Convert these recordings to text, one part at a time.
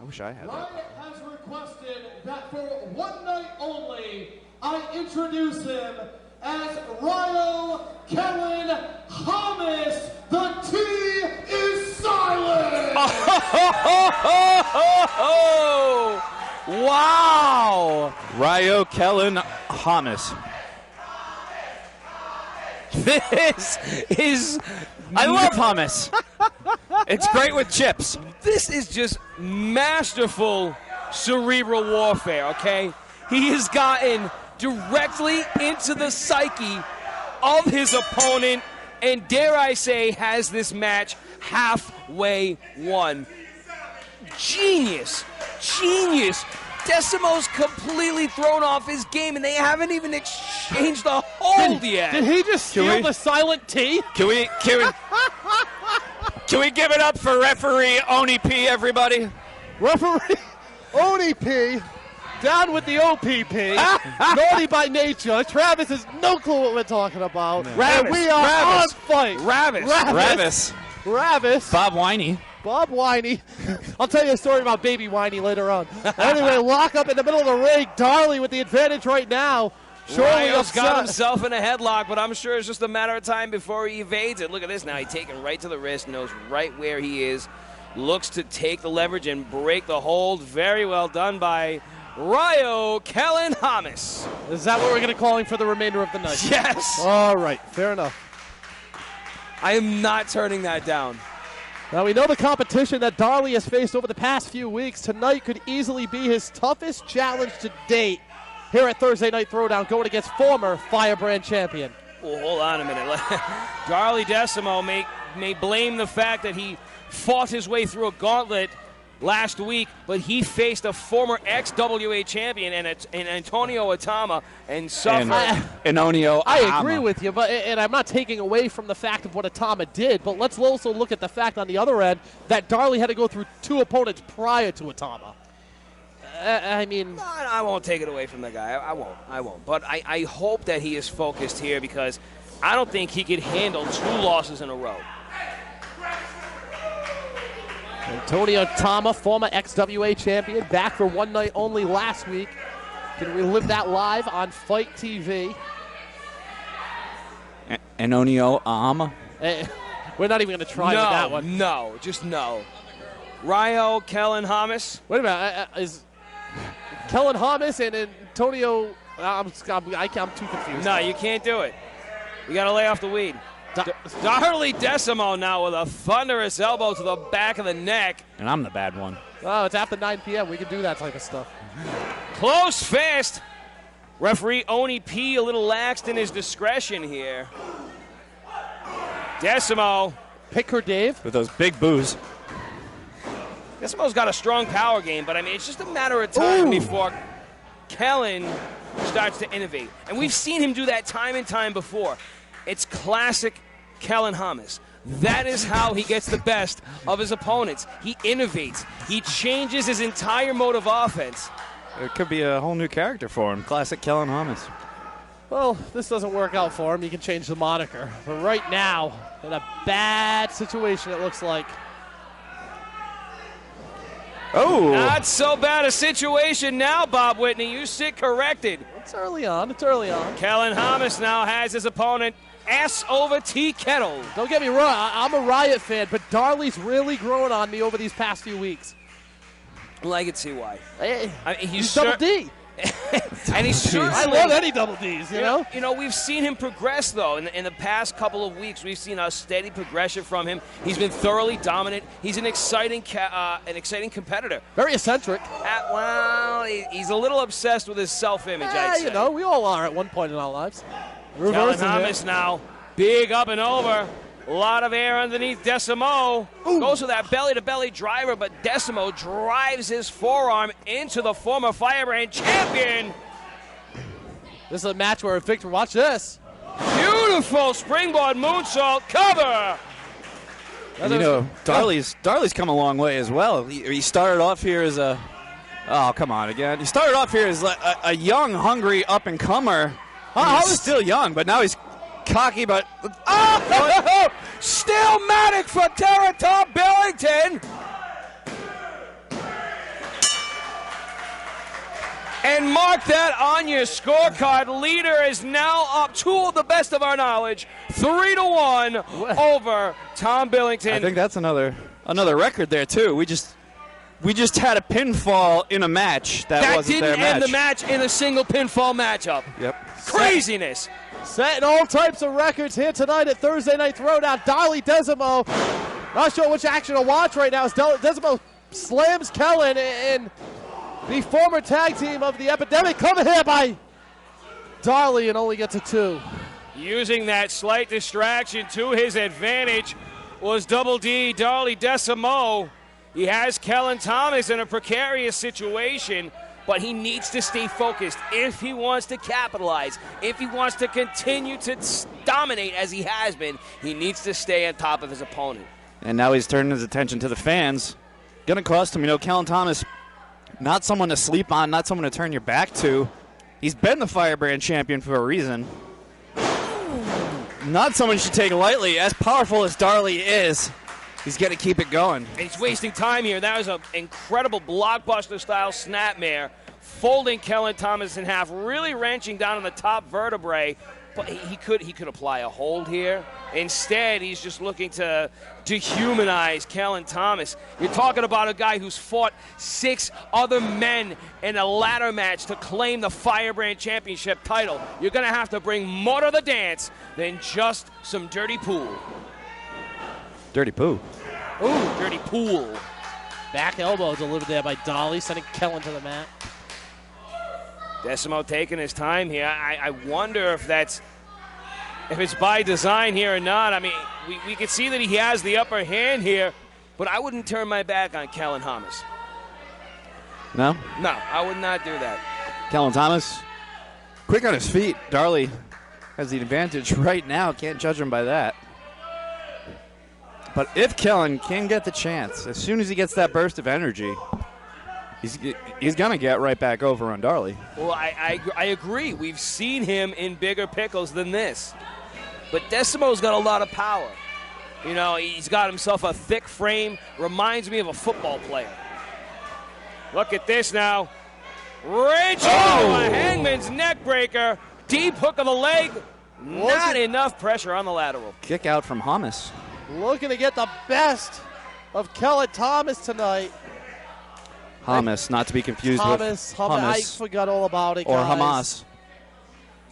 wish I had Riot that. has requested that for one night only, I introduce him as R.I.O. Kellan Thomas. The T is silent! Wow! R.I.O. Kellan Thomas. This is... I love hummus. It's great with chips. This is just masterful cerebral warfare, okay? He has gotten directly into the psyche of his opponent and, dare I say, has this match halfway won. Genius. Genius. Desamo's completely thrown off his game, and they haven't even exchanged a hold yet. Did he just steal the silent T? Can we give it up for referee Oni P, everybody? Referee Oni P, down with the OPP. Naughty by nature. Travis has no clue what we're talking about. Ravis, And we are on fight. Ravis. Bob Winey. I'll tell you a story about Baby Winey later on. Anyway, lock up in the middle of the ring. Darley with the advantage right now. R.I.O.'s got himself in a headlock, but I'm sure it's just a matter of time before he evades it. Look at this now. He's taking right to the wrist, knows right where he is, looks to take the leverage and break the hold. Very well done by R.I.O. Kellan Thomas. Is that what we're going to call him for the remainder of the night? Yes. All right, fair enough. I am not turning that down. Now, we know the competition that Darley has faced over the past few weeks. Tonight could easily be his toughest challenge to date here at Thursday Night Throwdown, going against former Firebrand Champion. Well, hold on a minute. Darley Desamot may blame the fact that he fought his way through a gauntlet last week, but he faced a former XWA champion and Antonio Atama and suffered. I agree with you, and I'm not taking away from the fact of what Atama did, but let's also look at the fact on the other end that Darley had to go through two opponents prior to Atama. No, I won't take it away from the guy. I won't. But I hope that he is focused here because I don't think he could handle 2 losses in a row. Antonio Atama, former XWA champion, back for one night only last week. Can relive that live on Fight TV. Antonio Atama. We're not even going to try with that one. No, just no. R.I.O. Kellan Thomas. Wait a minute. Is Kellan Thomas and Antonio... I'm too confused. No, you can't do it. You got to lay off the weed. Darley Desamot now with a thunderous elbow to the back of the neck. And I'm the bad one. Oh, it's after 9 p.m. We can do that type of stuff. Close fist. Referee Oni P a little laxed in his discretion here. Desamot. Pick her, Dave. With those big boos. Desamot's got a strong power game, but I mean, it's just a matter of time before Kellan starts to innovate. And we've seen him do that time and time before. It's classic Kellan Thomas. That is how he gets the best of his opponents. He innovates. He changes his entire mode of offense. It could be a whole new character for him. Classic Kellan Thomas. Well, this doesn't work out for him. You can change the moniker. But right now, in a bad situation, it looks like. Oh! Not so bad a situation now, Bob Whitney. You sit corrected. It's early on. Kellan Thomas now has his opponent ass over tea kettle. Don't get me wrong. I'm a Riot fan, but Darley's really grown on me over these past few weeks. Well, I can see why. He's double D. And he's certainly, I love any double Ds, you know? You know, we've seen him progress, though. In the past couple of weeks, we've seen a steady progression from him. He's been thoroughly dominant. He's an exciting competitor. Very eccentric. He's a little obsessed with his self-image, I'd say. You know, we all are at one point in our lives. Kellan Thomas now, big up and over. A lot of air underneath Desamot. Goes for that belly-to-belly driver, but Desamot drives his forearm into the former Firebrand Champion. This is a match where Victor, watch this. Beautiful springboard moonsault cover. You know, Darley's come a long way as well. He started off here as a... Oh, come on again. He started off here as a young, hungry up-and-comer. He's still young, but now he's cocky, but... Oh! Stillmatic for Tom Billington. And mark that on your scorecard. Leader is now up, to the best of our knowledge, 3-1 over Tom Billington. I think that's another record there too. We just had a pinfall in a match that wasn't their match. That didn't end the match in a single pinfall matchup. Yep. Craziness. Setting all types of records here tonight at Thursday Night Throwdown. Darley Desamot, not sure which action to watch right now, as Desamot slams Kellan, and the former tag team of the Epidemic coming here by Darley and only gets a 2. Using that slight distraction to his advantage was Double D, Darley Desamot. He has Kellan Thomas in a precarious situation, but he needs to stay focused if he wants to capitalize. If he wants to continue to dominate as he has been, he needs to stay on top of his opponent. And now he's turning his attention to the fans. Going to cost him. Kellan Thomas, not someone to sleep on, not someone to turn your back to. He's been the Firebrand Champion for a reason. Not someone you should take lightly. As powerful as Darley is, he's got to keep it going. And he's wasting time here. That was an incredible blockbuster-style snapmare, folding Kellan Thomas in half, really wrenching down on the top vertebrae. But he could apply a hold here. Instead, he's just looking to dehumanize Kellan Thomas. You're talking about a guy who's fought 6 other men in a ladder match to claim the Firebrand Championship title. You're going to have to bring more to the dance than just some dirty pool. Dirty poo. Ooh, dirty pool. Back elbow delivered there by Darley, sending Kellan to the mat. Desamot taking his time here. I wonder if it's by design here or not. I mean, we can see that he has the upper hand here, but I wouldn't turn my back on Kellan Thomas. No? No, I would not do that. Kellan Thomas, quick on his feet. Darley has the advantage right now. Can't judge him by that. But if Kellan can get the chance, as soon as he gets that burst of energy, he's going to get right back over on Darley. Well, I agree. We've seen him in bigger pickles than this. But Desamot's got a lot of power. He's got himself a thick frame. Reminds me of a football player. Look at this now. Wrenching a hangman's neck breaker. Deep hook of the leg. Not enough pressure on the lateral. Kick out from Thomas. Looking to get the best of Kellan Thomas tonight. Thomas, not to be confused with Hummus. I forgot all about it, or guys.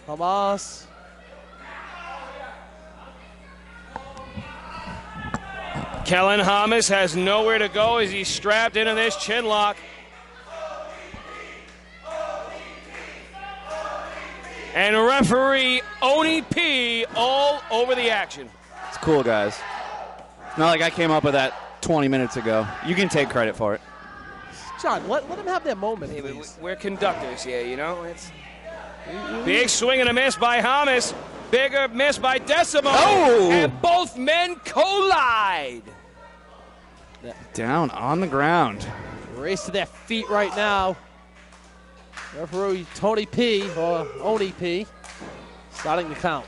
Hamas. Kellan Thomas has nowhere to go as he's strapped into this chin lock. And referee Oni P all over the action. It's cool, guys. It's not like I came up with that 20 minutes ago. You can take credit for it. John, let him have that moment. We're conductors here, It's big swing and a miss by Thomas. Bigger miss by Desamot. Oh! And both men collide. Down on the ground. Race to their feet right now. Referee Tony P, or Oni P, starting the count.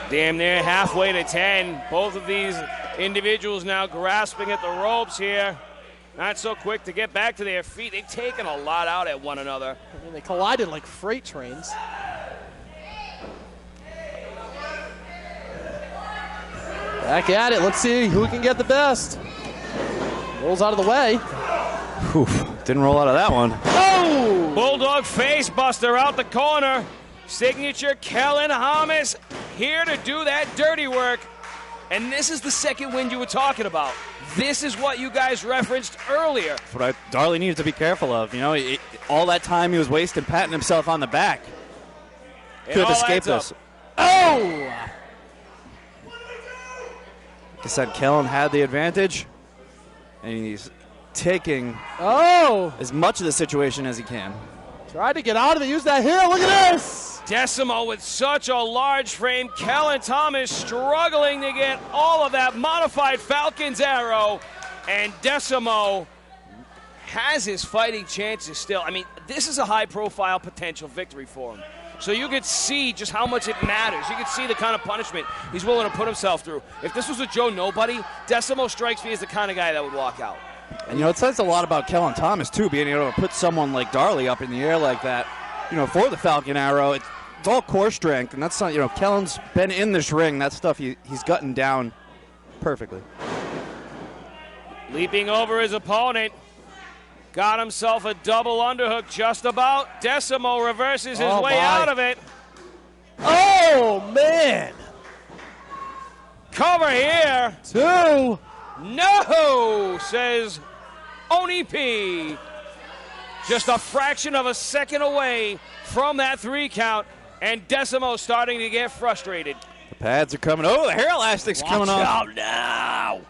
Damn near halfway to 10. Both of these individuals now grasping at the ropes here. Not so quick to get back to their feet. They've taken a lot out at one another. I mean, they collided like freight trains. Back at it. Let's see who can get the best. Rolls out of the way. Oof, didn't roll out of that one. Oh! Bulldog face buster out the corner. Signature Kellan Thomas here to do that dirty work. And this is the second win you were talking about. This is what you guys referenced earlier. That's what Darley needs to be careful of. All that time he was wasting patting himself on the back. Could have escaped us. Oh! Like I said, Kellan had the advantage, and he's taking as much of the situation as he can. Tried to get out of it. Use that heel. Look at this. Desamot with such a large frame. Kellan Thomas struggling to get all of that modified Falcon's arrow. And Desamot has his fighting chances still. I mean, this is a high-profile potential victory for him. So you could see just how much it matters. You could see the kind of punishment he's willing to put himself through. If this was a Joe Nobody, Desamot strikes me as the kind of guy that would walk out. And, it says a lot about Kellan Thomas, too, being able to put someone like Darley up in the air like that, for the Falcon Arrow. It's all core strength, and that's not, Kellan's been in this ring. That stuff he's gotten down perfectly. Leaping over his opponent. Got himself a double underhook just about. Desamot reverses his way out of it. Oh, man. Cover here. 2. No, says Oni P. Just a fraction of a second away from that 3 count, and Desamot starting to get frustrated. The pads are coming. Oh, the hair elastic's coming off. Watch out now.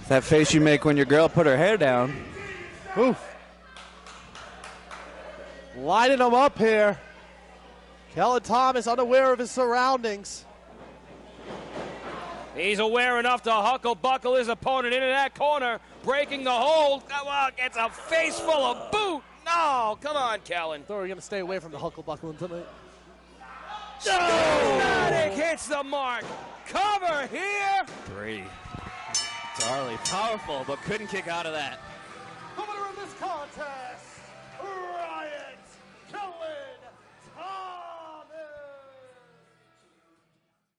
That face you make when your girl put her hair down. Oof. Lining him up here. Kellan Thomas unaware of his surroundings. He's aware enough to huckle-buckle his opponent into that corner, breaking the hold. Well, gets a face full of boot. No, come on, Kellan. Thought we were going to stay away from the huckle-buckling tonight. Static hits the mark. Cover here. 3. Darley, powerful, but couldn't kick out of that.